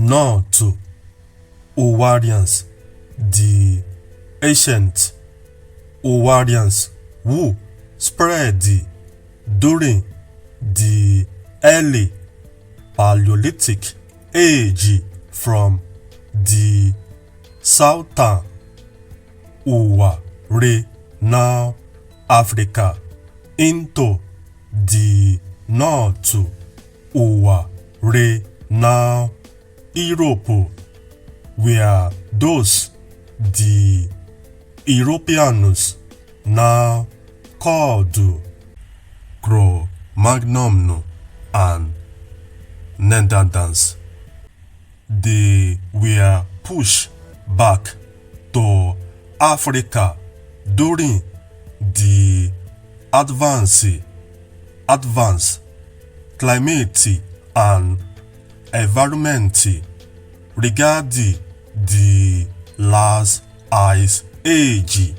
Northern Ouwerrians, the Ancient Ouwerrians who spread during the Early Paleolithic Age from the Southern Ouwerre, now Africa, into the Northern Ouwerre, now Europe, where those the Europeans now called Cro-Magnons and Neaderthals. They were pushed back to Africa during the advanced climate and environment regarding the last ice age.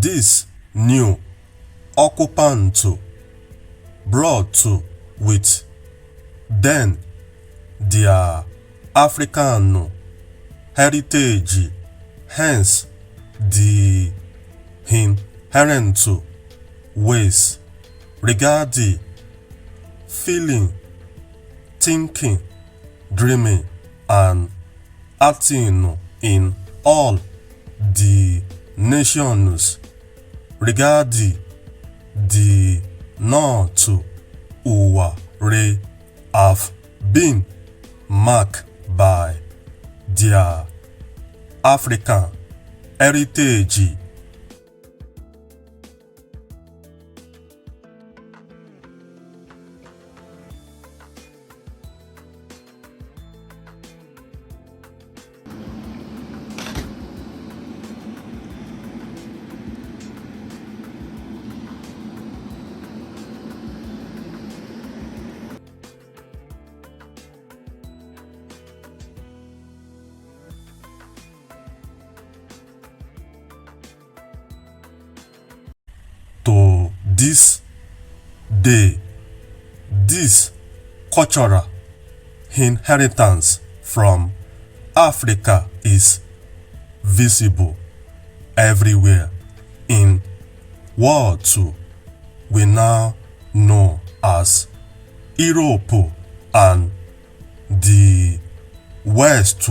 This new occupant brought with them their African heritage, hence the inherent ways regarding feeling, thinking, dreaming, and acting in all the nations regarding the Northern Ouwerre have been marked by their African heritage. To this day, this cultural inheritance from Africa is visible everywhere in what we now know as Europe and the West.